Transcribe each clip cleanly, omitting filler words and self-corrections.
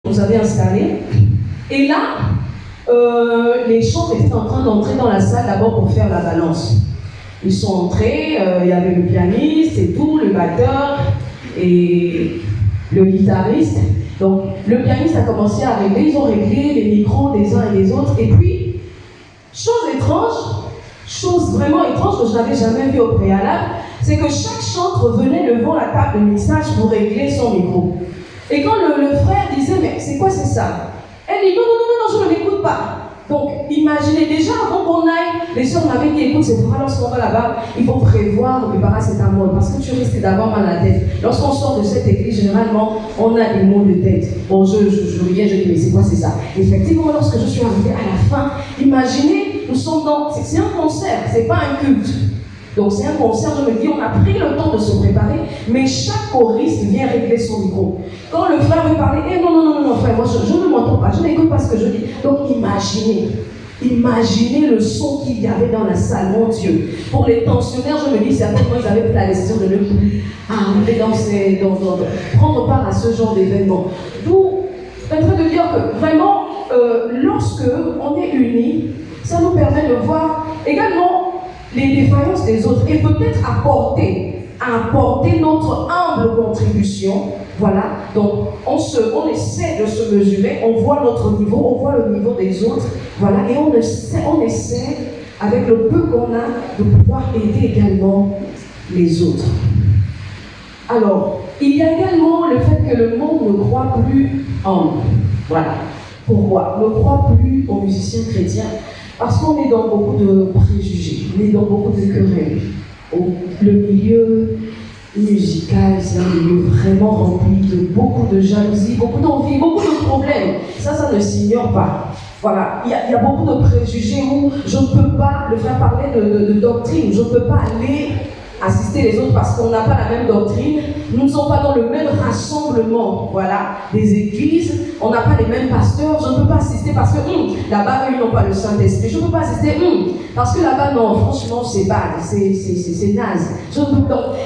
vous avez installé. Et là, les chantres étaient en train d'entrer dans la salle d'abord pour faire la balance. Ils sont entrés, il y avait le pianiste et tout, le batteur et le guitariste. Donc le pianiste a commencé à régler, ils ont réglé les micros des uns et des autres. Et puis, chose étrange, chose vraiment étrange que je n'avais jamais vue au préalable, c'est que chaque chantre venait devant la table de mixage pour régler son micro. Et quand le frère disait, mais c'est quoi c'est ça? Elle dit, non, je ne l'écoute pas. Donc, imaginez, déjà avant qu'on aille, les soeurs m'avaient dit, écoute, c'est pour lorsqu'on va là-bas, il faut prévoir le paracétamol, parce que tu risques d'avoir mal à la tête. Lorsqu'on sort de cette église, généralement, on a des maux de tête. Bon, je reviens, je dis, mais c'est quoi c'est ça? Effectivement, lorsque je suis arrivée à la fin, imaginez, nous sommes dans, c'est un concert, c'est pas un culte. Donc c'est un concert, je me dis, on a pris le temps de se préparer, mais chaque choriste vient régler son micro. Quand le frère veut parler, non, frère, moi je ne m'entends pas, je n'écoute pas ce que je dis. Donc imaginez le son qu'il y avait dans la salle, mon Dieu. Pour les tensionnaires, je me dis, certainement ils avaient pris la décision de ne plus arriver prendre part à ce genre d'événement. D'où, je suis en train de dire que vraiment, lorsque on est unis, ça nous permet de voir également les défaillances des autres et peut-être apporter notre humble contribution. Voilà, donc on essaie de se mesurer, on voit notre niveau, on voit le niveau des autres, voilà, et on essaie avec le peu qu'on a de pouvoir aider également les autres. Alors, il y a également le fait que le monde ne croit plus en nous. Voilà. Pourquoi? Ne croit plus aux musiciens chrétiens. Parce qu'on est dans beaucoup de préjugés, on est dans beaucoup de querelles. Le milieu musical, c'est un milieu vraiment rempli de beaucoup de jalousie, beaucoup d'envie, beaucoup de problèmes. Ça ne s'ignore pas. Voilà, il y a beaucoup de préjugés où je ne peux pas, le frère parlait de doctrine, je ne peux pas aller assister les autres parce qu'on n'a pas la même doctrine, nous ne sommes pas dans le même rassemblement, voilà, des églises, on n'a pas les mêmes pasteurs, je ne peux pas assister parce que là-bas, eux, ils n'ont pas le Saint-Esprit, je ne peux pas assister parce que là-bas, non, franchement, c'est bad, c'est naze.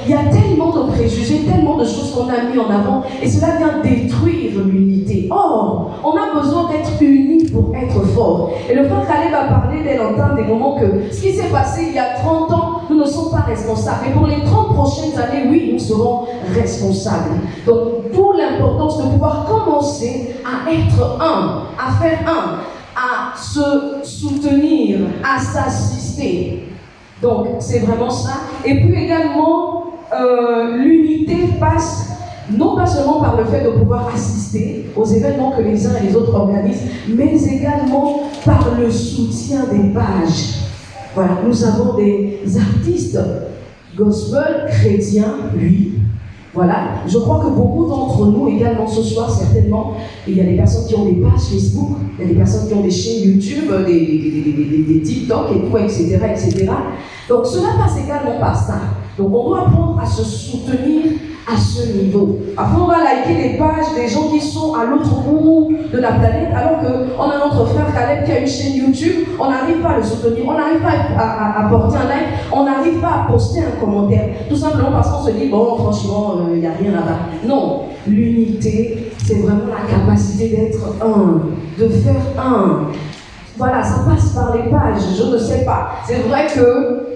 Il y a tellement de préjugés, tellement de choses qu'on a mis en avant, et cela vient détruire l'unité. Or, on a besoin d'être unis pour être fort. Et le frère Caleb a parlé dès longtemps des moments que ce qui s'est passé il y a 30 ans, nous ne sommes pas responsables. Et pour les 30 prochaines années, oui, nous serons responsables. Donc, d'où l'importance de pouvoir commencer à être un, à faire un, à se soutenir, à s'assister. Donc, c'est vraiment ça. Et puis également, l'unité passe non pas seulement par le fait de pouvoir assister aux événements que les uns et les autres organisent, mais également par le soutien des pages. Voilà, nous avons des artistes gospel chrétiens, oui. Voilà, je crois que beaucoup d'entre nous également ce soir, certainement, il y a des personnes qui ont des pages Facebook, il y a des personnes qui ont des chaînes YouTube, des TikTok et tout, etc., etc. Donc cela passe également par ça. Donc on doit apprendre à se soutenir à ce niveau. Après on va liker les pages des gens qui sont à l'autre bout de la planète, alors qu'on a notre frère Caleb qui a une chaîne YouTube, on n'arrive pas à le soutenir, on n'arrive pas à porter un like, on n'arrive pas à poster un commentaire, tout simplement parce qu'on se dit, bon franchement, il n'y a rien là-bas. Non, l'unité, c'est vraiment la capacité d'être un, de faire un. Voilà, ça passe par les pages, je ne sais pas. C'est vrai que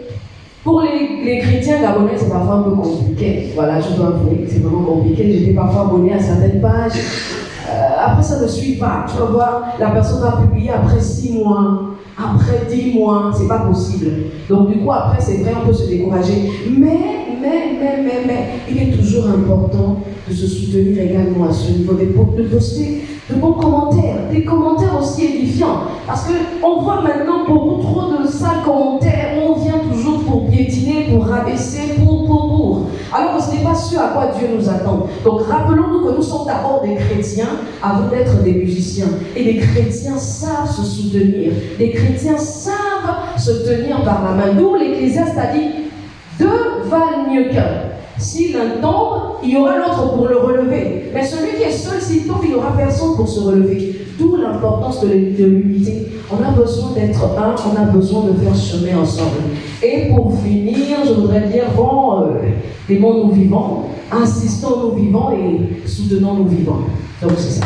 pour les chrétiens gabonais, c'est parfois un peu compliqué. Voilà, je dois avouer, c'est vraiment compliqué. J'étais parfois abonné à certaines pages. Après, ça ne suit pas. Tu vas voir, la personne a publié après 6 mois, après 10 mois, c'est pas possible. Donc, du coup, après, c'est vrai, on peut se décourager. Mais, il est toujours important de se soutenir également à ce niveau, de poster de bons commentaires, des commentaires aussi édifiants. Parce qu'on voit maintenant beaucoup trop de sales commentaires où on vient toujours pour piétiner, pour rabaisser, pour. Alors que ce n'est pas ce à quoi Dieu nous attend. Donc rappelons-nous que nous sommes d'abord des chrétiens avant d'être des musiciens. Et les chrétiens savent se soutenir. Les chrétiens savent se tenir par la main. D'où l'Ecclésiaste a dit, deux valent mieux qu'un. Si l'un tombe, il y aura l'autre pour le relever. Mais celui qui est seul, s'il tombe, il n'y aura personne pour se relever. D'où l'importance de l'unité. On a besoin d'être un, on a besoin de faire chemin ensemble. Et pour finir, je voudrais dire, aimons nous vivants, insistons nous vivants et soutenons nous vivants. Donc c'est ça.